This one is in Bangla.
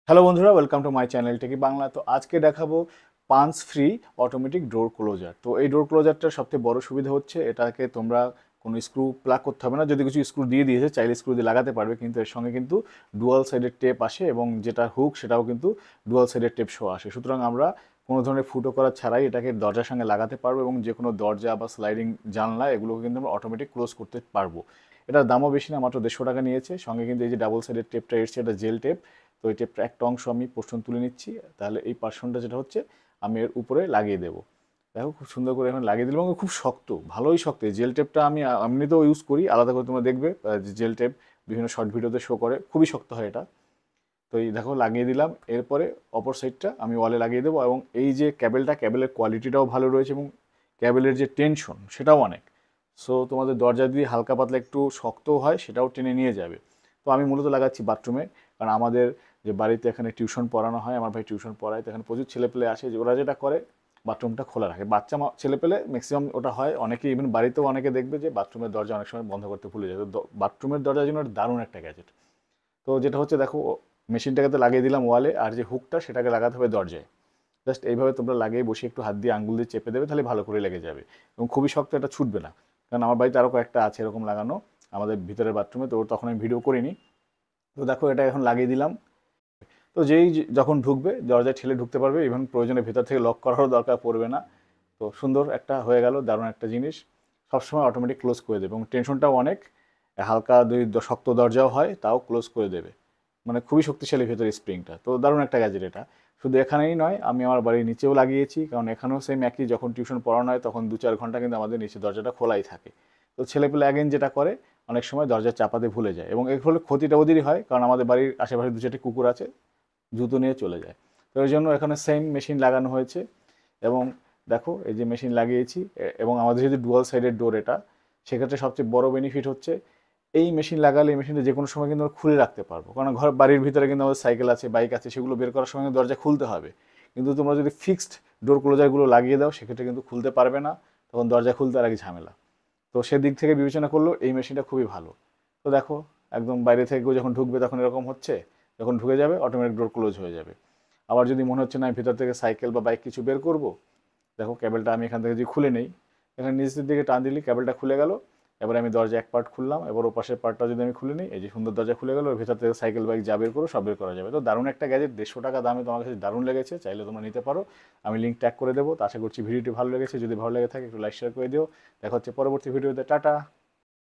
হ্যালো বন্ধুরা, welcome to my channel techie Bangla. তো আজকে দেখাবো punch free automatic door closer. তো এই ডোর ক্লোজারটার সবথেকে বড় সুবিধা হচ্ছে এটাকে তোমরা কোনো স্ক্রু প্লাগ করতে হবে না। যদি কিছু স্ক্রু দিয়ে দিয়েছে চাইলে স্ক্রু দিয়ে লাগাতে পারবে, কিন্তু এর সঙ্গে কিন্তু ডুয়াল সাইডের টেপ আসে এবং যেটা হুক সেটাও কিন্তু ডুয়াল সাইডের টেপ সহ আসে। সুতরাং আমরা কোনো ধরনের ফুটো করা ছাড়াই এটাকে দরজার সঙ্গে লাগাতে পারবো এবং যে কোনো দরজা বা স্লাইডিং জানলা এগুলোকে কিন্তু আমরা অটোমেটিক ক্লোজ করতে পারবো। এটার দামও বেশি না, মাত্র 150 টাকা নিয়েছে। সঙ্গে কিন্তু এই যে ডাবল সাইডের টেপটা এসছে, এটা জেল টেপ। তো এই টেপটা একটা অংশ আমি পোর্শন তুলে নিচ্ছি, তাহলে এই পার্শনটা যেটা হচ্ছে আমি এর উপরে লাগিয়ে দেবো। দেখো খুব সুন্দর করে এখন লাগিয়ে দিলাম এবং খুব শক্ত, ভালোই শক্ত। এই জেল টেপটা আমি এমনিতেও ইউজ করি, আলাদা করে তোমরা দেখবে যে জেল টেপ বিভিন্ন শর্ট ভিডিওতে শো করে, খুবই শক্ত হয় এটা। তো এই দেখো লাগিয়ে দিলাম। এরপরে অপর সাইডটা আমি ওয়ালে লাগিয়ে দেবো এবং এই যে ক্যাবেলের কোয়ালিটিটাও ভালো রয়েছে এবং ক্যাবেলের যে টেনশন সেটাও অনেক। সো তোমাদের দরজা যদি হালকা পাতলা একটু শক্তও হয় সেটাও টেনে নিয়ে যাবে। তো আমি মূলত লাগাচ্ছি বাথরুমে, কারণ আমাদের যে বাড়িতে এখানে টিউশন পড়ানো হয়, আমার ভাই টিউশন পড়ায়, তো এখানে প্রচুর ছেলেপেলে আসে, যে ওরা যেটা করে বাথরুমটা খোলা রাখে। বাচ্চা ছেলেপেলে ম্যাক্সিমাম ওটা হয়, অনেকে ইভেন বাড়িতেও অনেকে দেখবে যে বাথরুমের দরজা অনেক সময় বন্ধ করতে ভুলে যায়। তো বাথরুমের দরজার জন্য একটা দারুণ একটা গ্যাজেট। তো যেটা হচ্ছে দেখো, মেশিনটাকে তো লাগিয়ে দিলাম ওয়ালে, আর যে হুকটা সেটাকে লাগাতে হবে দরজায়। জাস্ট এইভাবে তোমরা লাগিয়ে বসে একটু হাত দিয়ে আঙ্গুল দিয়ে চেপে দেবে, তাহলে ভালো করে লেগে যাবে এবং খুবই শক্ত, এটা ছুটবে না। কারণ আমার বাড়িতে আরও কয়েকটা আছে এরকম লাগানো আমাদের ভিতরের বাথরুমে, তো তখন আমি ভিডিও করিনি। তো দেখো এটা এখন লাগিয়ে দিলাম। তো যখন ঢুকবে দরজায় ঠেলে ঢুকতে পারবে, ইভেন প্রয়োজনে ভেতর থেকে লক করারও দরকার পড়বে না। তো সুন্দর একটা হয়ে গেল, দারুণ একটা জিনিস। সবসময় অটোমেটিক ক্লোজ করে দেবে এবং টেনশনটাও অনেক। হালকা যদি শক্ত দরজাও হয় তাও ক্লোজ করে দেবে, মানে খুবই শক্তিশালী ভেতরে স্প্রিংটা। তো দারুণ একটা গ্যাজেট এটা। শুধু এখানেই নয়, আমি আমার বাড়ির নিচেও লাগিয়েছি, কারণ এখানেও সেম একই, যখন টিউশন পড়ানো হয় তখন 2-4 ঘন্টা কিন্তু আমাদের নিচে দরজাটা খোলাই থাকে। তো ছেলেপেলে অ্যাগেন যেটা করে, অনেক সময় দরজা চাপাতে ভুলে যায় এবং এর ফলে ক্ষতিটা ওদেরই হয়, কারণ আমাদের বাড়ির আশেপাশে 2-4টি কুকুর আছে, জুতো নিয়ে চলে যায়। তো ওই জন্য এখানে সেম মেশিন লাগানো হয়েছে। এবং দেখো এই যে মেশিন লাগিয়েছি, এবং আমাদের যদি ডুয়াল সাইডের ডোর এটা, সেক্ষেত্রে সবচেয়ে বড় বেনিফিট হচ্ছে এই মেশিন লাগালে এই মেশিনটা যে কোনো সময় কিন্তু আমরা খুলে রাখতে পারবো। কারণ বাড়ির ভিতরে কিন্তু আমাদের সাইকেল আছে, বাইক আছে, সেগুলো বের করার সময় দরজা খুলতে হবে। কিন্তু তোমরা যদি ফিক্সড ডোর ক্লোজারগুলো লাগিয়ে দাও সেক্ষেত্রে কিন্তু খুলতে পারবে না, তখন দরজা খুলতে আর এক ঝামেলা। তো সেদিক থেকে বিবেচনা করলেও এই মেশিনটা খুবই ভালো। তো দেখো একদম বাইরে থেকে কেউ যখন ঢুকবে তখন এরকম হচ্ছে, যখন ঢুকে যাবে অটোমেটিক ডোর ক্লোজ হয়ে যাবে। আবার যদি মনে হচ্ছে না আমি ভিতর থেকে সাইকেল বা বাইক কিছু বের করব, দেখো কেবলটা আমি এখান থেকে যদি খুলে নেই, এখানে নিচের দিকে টান দিলে কেবলটা খুলে গেল। এবার আমি দরজা এক পার্ট খুললাম, এবার ও পাশের পার্টটা যদি আমি খুলে নিই, এই যে সুন্দর দরজা খুলে গেল, ওর ভেতর থেকে সাইকেল বাইক যা বের করো সব বের করা যাবে। তো দারুণ একটা গ্যাজেট, 150 টাকা দামে তোমার কাছে দারুণ লেগেছে, চাইলে তোমরা নিতে পারো। আমি লিঙ্ক ট্যাগ করে দেবো। তো আশা করছি ভিডিওটি ভালো লেগেছে, যদি ভালো লেগে থাকে একটু লাইক শেয়ার করে দিও। দেখা হচ্ছে পরবর্তী ভিডিওতে, টাটা।